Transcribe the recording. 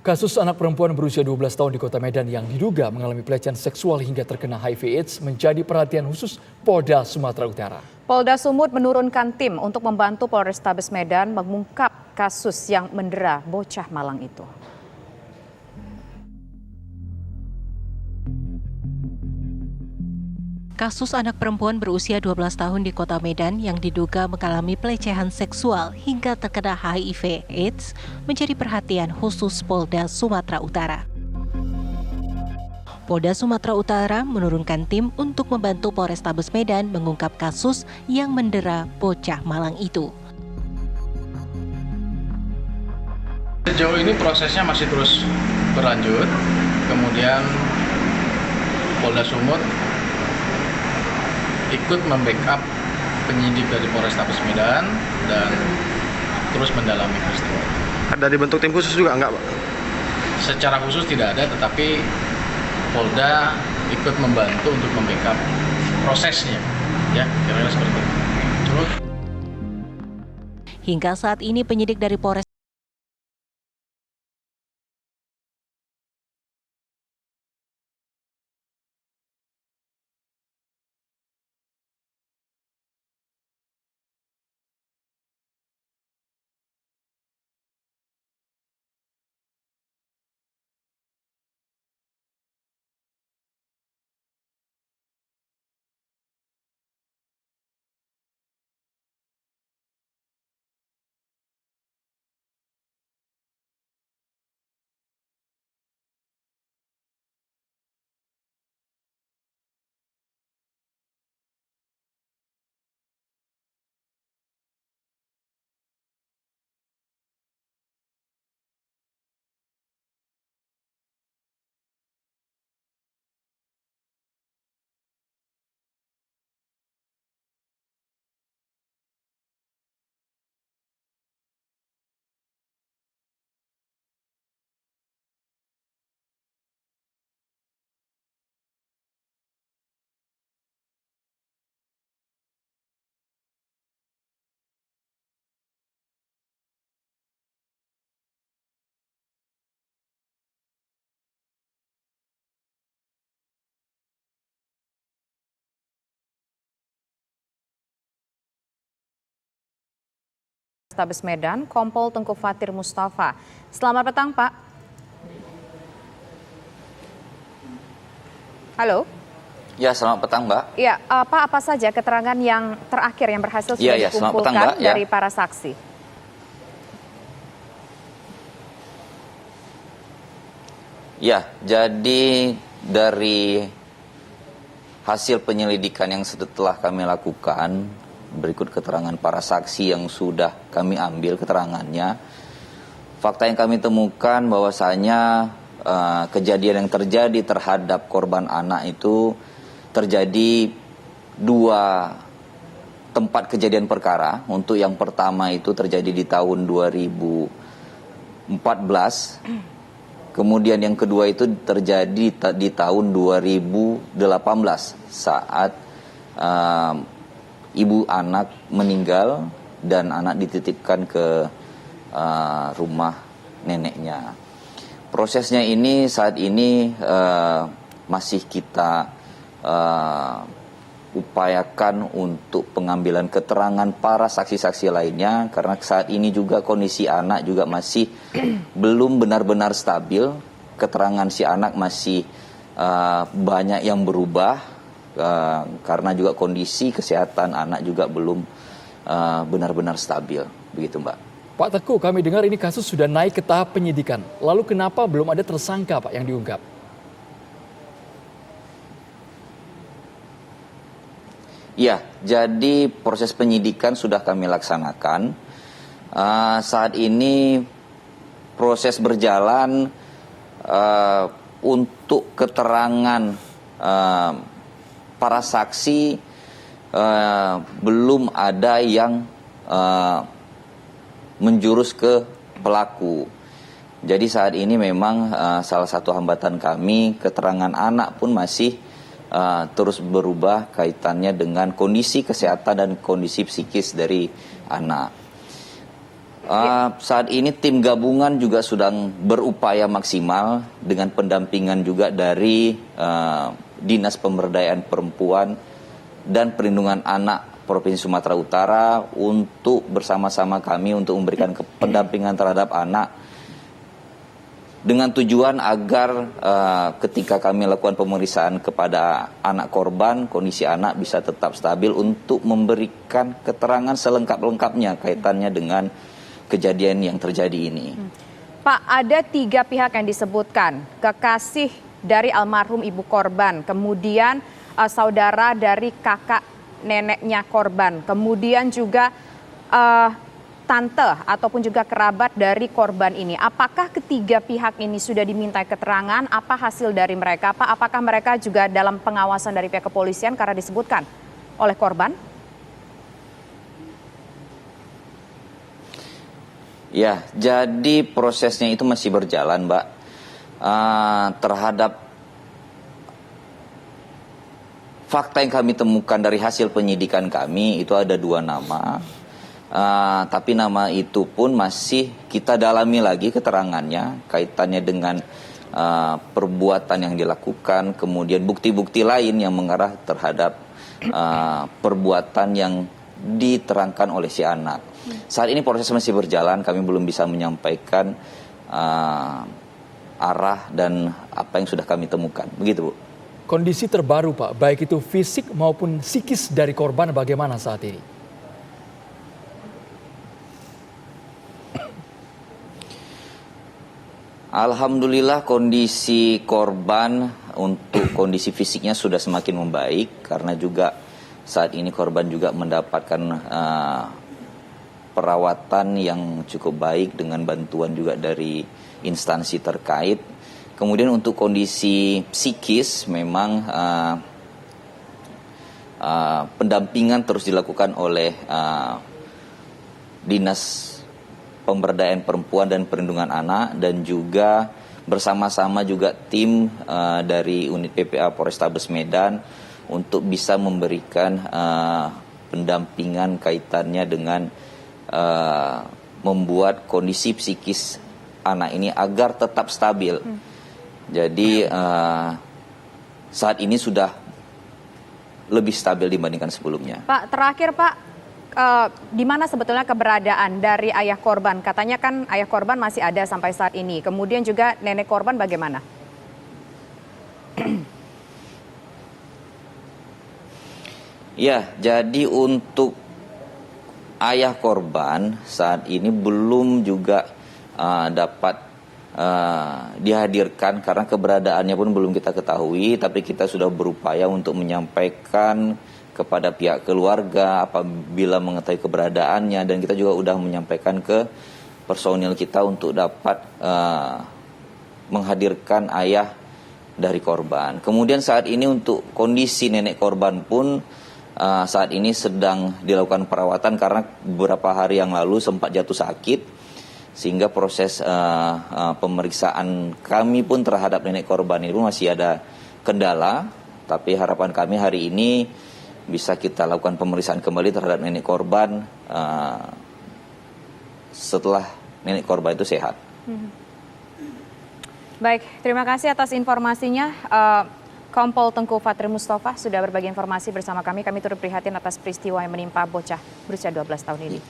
Kasus anak perempuan berusia 12 tahun di Kota Medan yang diduga mengalami pelecehan seksual hingga terkena HIV/AIDS menjadi perhatian khusus Polda Sumatera Utara. Polda Sumut menurunkan tim untuk membantu Polrestabes Medan mengungkap kasus yang mendera bocah malang itu. Kasus anak perempuan berusia 12 tahun di Kota Medan yang diduga mengalami pelecehan seksual hingga terkena HIV/AIDS menjadi perhatian khusus Polda Sumatera Utara. Polda Sumatera Utara menurunkan tim untuk membantu Polrestabes Medan mengungkap kasus yang mendera bocah malang itu. Sejauh ini prosesnya masih terus berlanjut, kemudian Polda Sumut ikut membackup penyidik dari Polrestabes Medan dan terus mendalami peristiwa. Ada dibentuk tim khusus juga enggak, Pak? Secara khusus tidak ada, tetapi Polda ikut membantu untuk membackup prosesnya, ya kira-kira seperti itu. Terus. Hingga saat ini penyidik dari Polres Polrestabes Medan, Kompol Tengku Fatir Mustafa. Selamat petang, Pak. Halo. Ya, selamat petang, Mbak. Ya, apa saja keterangan yang terakhir yang berhasil sudah dikumpulkan petang, Mbak. dari para saksi? Ya, jadi dari hasil penyelidikan yang setelah kami lakukan, berikut keterangan para saksi yang sudah kami ambil keterangannya. Fakta yang kami temukan bahwasanya kejadian yang terjadi terhadap korban anak itu terjadi dua tempat kejadian perkara. Untuk yang pertama itu terjadi di tahun 2014. Kemudian yang kedua itu terjadi di tahun 2018 saat ibu anak meninggal dan anak dititipkan ke rumah neneknya. Prosesnya ini saat ini masih kita upayakan untuk pengambilan keterangan para saksi-saksi lainnya, karena saat ini juga kondisi anak juga masih belum benar-benar stabil. Keterangan si anak masih banyak yang berubah. Karena juga kondisi kesehatan anak juga belum benar-benar stabil, begitu Mbak. Pak Teguh, kami dengar ini kasus sudah naik ke tahap penyidikan. Lalu kenapa belum ada tersangka, Pak, yang diungkap? Ya, jadi proses penyidikan sudah kami laksanakan. Saat ini proses berjalan untuk keterangan para saksi belum ada yang menjurus ke pelaku. Jadi saat ini memang salah satu hambatan kami, keterangan anak pun masih terus berubah kaitannya dengan kondisi kesehatan dan kondisi psikis dari anak. Saat ini tim gabungan juga sedang berupaya maksimal dengan pendampingan juga dari Dinas Pemberdayaan Perempuan dan Perlindungan Anak Provinsi Sumatera Utara untuk bersama-sama kami untuk memberikan pendampingan terhadap anak dengan tujuan agar ketika kami lakukan pemeriksaan kepada anak korban, kondisi anak bisa tetap stabil untuk memberikan keterangan selengkap-lengkapnya kaitannya dengan kejadian yang terjadi ini. Pak, ada 3 pihak yang disebutkan, kekasih dari almarhum ibu korban, kemudian saudara dari kakak neneknya korban, kemudian juga tante ataupun juga kerabat dari korban ini. Apakah ketiga pihak ini sudah diminta keterangan? Apa hasil dari mereka? Pak, apakah mereka juga dalam pengawasan dari pihak kepolisian karena disebutkan oleh korban? Ya, jadi prosesnya itu masih berjalan, Mbak. Terhadap fakta yang kami temukan dari hasil penyidikan kami itu ada 2 nama. Tapi nama itu pun masih kita dalami lagi keterangannya kaitannya dengan perbuatan yang dilakukan, kemudian bukti-bukti lain yang mengarah terhadap perbuatan yang diterangkan oleh si anak. Saat ini proses masih berjalan, kami belum bisa menyampaikan arah dan apa yang sudah kami temukan. Begitu, Bu. Kondisi terbaru, Pak, baik itu fisik maupun psikis dari korban bagaimana saat ini? Alhamdulillah kondisi korban untuk kondisi fisiknya sudah semakin membaik karena juga saat ini korban juga mendapatkan perawatan yang cukup baik dengan bantuan juga dari instansi terkait. Kemudian untuk kondisi psikis memang pendampingan terus dilakukan oleh Dinas Pemberdayaan Perempuan dan Perlindungan Anak dan juga bersama-sama juga tim dari unit PPA Polrestabes Medan untuk bisa memberikan pendampingan kaitannya dengan membuat kondisi psikis anak ini agar tetap stabil. Jadi saat ini sudah lebih stabil dibandingkan sebelumnya. Pak, terakhir Pak, di mana sebetulnya keberadaan dari ayah korban? Katanya kan ayah korban masih ada sampai saat ini. Kemudian juga nenek korban bagaimana? Ya, jadi untuk ayah korban saat ini belum juga dapat dihadirkan karena keberadaannya pun belum kita ketahui, tapi kita sudah berupaya untuk menyampaikan kepada pihak keluarga apabila mengetahui keberadaannya, dan kita juga sudah menyampaikan ke personil kita untuk dapat menghadirkan ayah dari korban. Kemudian saat ini untuk kondisi nenek korban pun saat ini sedang dilakukan perawatan karena beberapa hari yang lalu sempat jatuh sakit, sehingga proses pemeriksaan kami pun terhadap nenek korban ini pun masih ada kendala. Tapi harapan kami hari ini bisa kita lakukan pemeriksaan kembali terhadap nenek korban setelah nenek korban itu sehat. Baik, terima kasih atas informasinya. Kompol Tengku Fatri Mustafa sudah berbagi informasi bersama kami. Kami turut prihatin atas peristiwa yang menimpa bocah berusia 12 tahun ini.